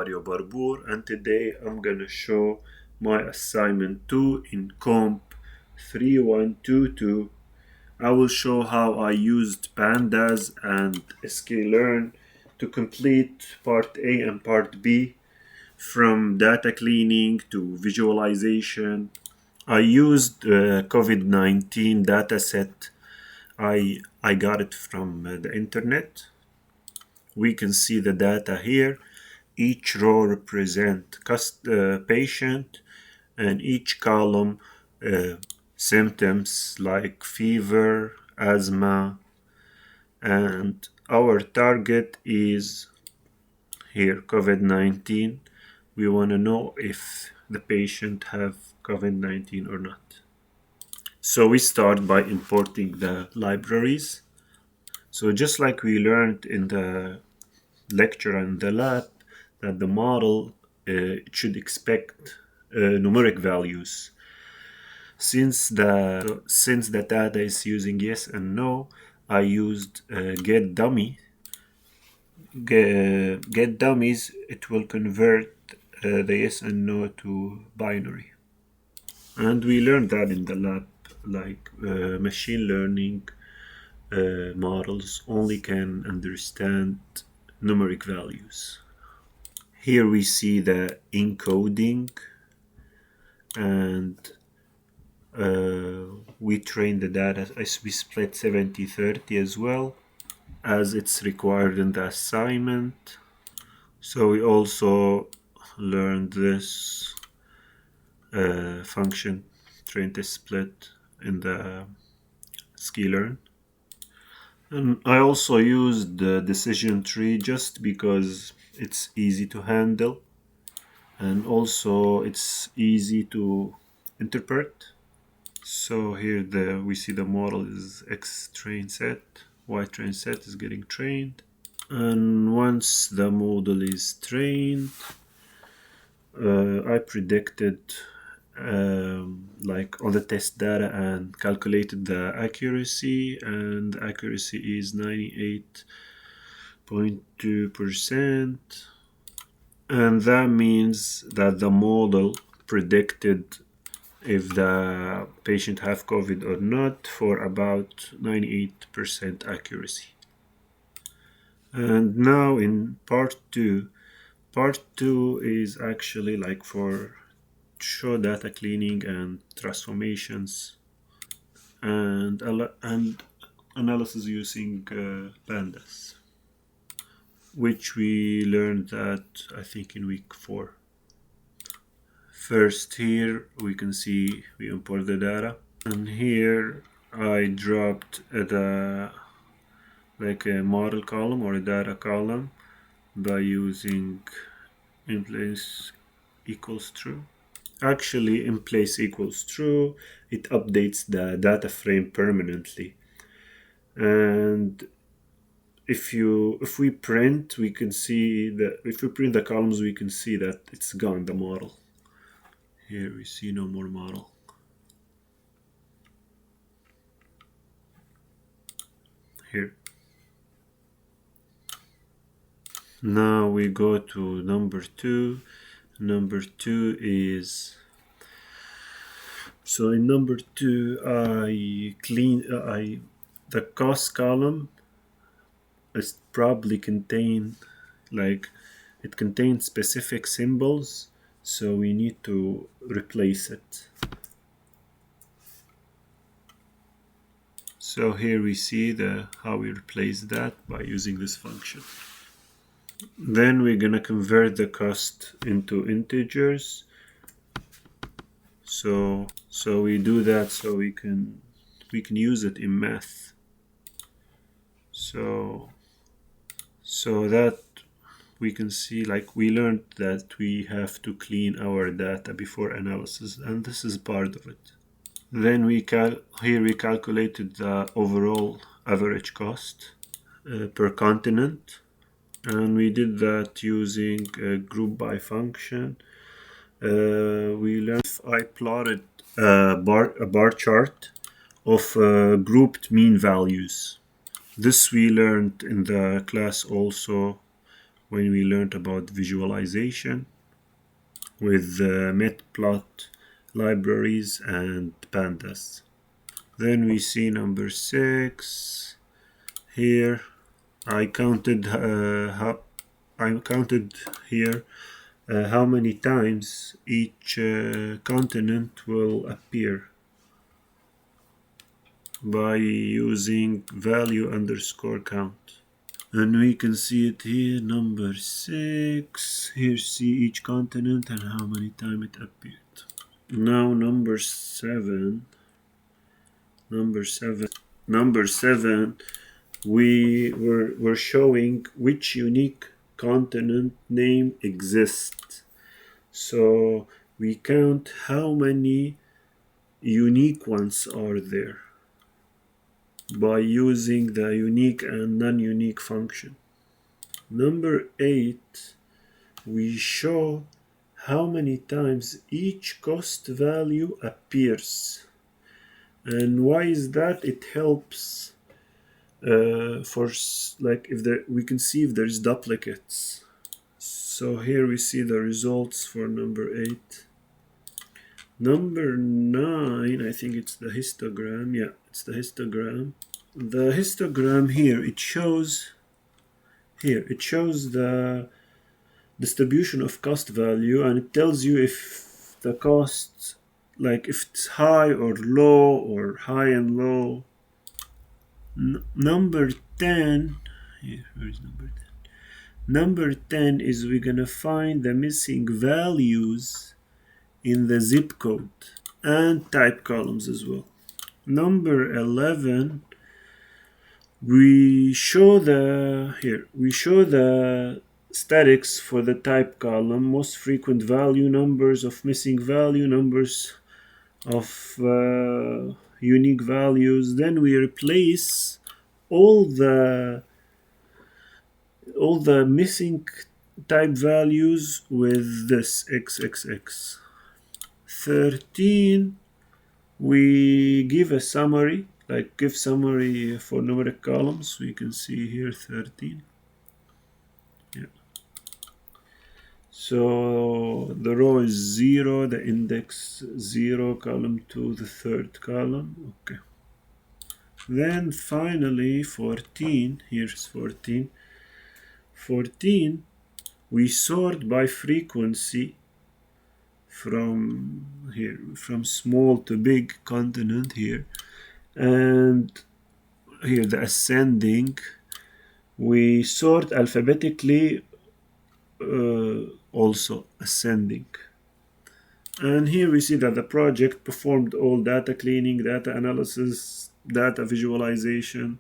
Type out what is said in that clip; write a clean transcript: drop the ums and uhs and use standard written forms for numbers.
Mario Barbour, and today I'm gonna show my assignment 2 in COMP3122. I will show how I used pandas and sklearn to complete part A and part B, from data cleaning to visualization. I used COVID-19 dataset. I got it from the internet. We can see the data here. Each row represents patient, and each column symptoms like fever, asthma, and our target is here COVID-19. We want to know if the patient have COVID-19 or not. So we start by importing the libraries. So just like we learned in the lecture and the lab, that the model should expect numeric values. Since the data is using yes and no, I used get dummy. Get dummies, it will convert the yes and no to binary. And we learned that in the lab, like machine learning models only can understand numeric values. Here we see the encoding, and we train the data. We split 70-30 as well, as it's required in the assignment. So we also learned this function train to split in the sklearn. And I also used the decision tree just because it's easy to handle, and also it's easy to interpret. So here we see the model is X train set, Y train set is getting trained. And once the model is trained, I predicted like all the test data and calculated the accuracy, and the accuracy is 98.2%, and that means that the model predicted if the patient have COVID or not for about 98% accuracy. And now in part 2 is actually like for show data cleaning and transformations and analysis using pandas, which we learned that I think in week 4. First, here we can see we import the data, and here I dropped like a model column or a data column by using in place equals true. Actually, in place equals true, it updates the data frame permanently. And if we print, we can see that if we print the columns, we can see that it's gone, the model. Here we see no more model. Here. Now we go to number 2. Number 2 is, so in number 2 the cost column is probably contains specific symbols, so we need to replace it. So here we see how we replace that by using this function. Then we're gonna convert the cost into integers. So we do that so we can use it in math. So that we can see, like we learned that we have to clean our data before analysis, and this is part of it. Then here we calculated the overall average cost per continent, and we did that using a group by function. We learned I plotted a bar chart of grouped mean values. This we learned in the class also when we learned about visualization with matplot libraries and pandas. Then we see number 6 here. I counted here how many times each continent will appear by using value underscore count. And we can see it here, number 6. Here, see each continent and how many times it appeared. Now number 7. Number 7, we're showing which unique continent name exists. So we count how many unique ones are there by using the unique and non-unique function. Number 8, we show how many times each cost value appears. And why is that? It helps for like if there, we can see if there's duplicates. So here we see the results for number 8. Number 9, I think it's the histogram. Yeah, it's the histogram. The histogram here, it shows the distribution of cost value, and it tells you if the cost, like if it's high or low or high and low. Number 10, here, where is number 10? Number 10 is we're gonna find the missing values in the zip code and type columns as well. Number 11, we show the statics for the type column, most frequent value, numbers of missing value, numbers of unique values. Then we replace all the missing type values with this XXX. 13, we give a summary, like give summary for numeric columns. We can see here 13. Yeah. So the row is 0, the index 0, column 2, the third column. Okay. Then finally 14, here's 14. 14, we sort by frequency from here, from small to big continent here. And here the ascending, we sort alphabetically, also ascending. And here we see that the project performed all data cleaning, data analysis, data visualization,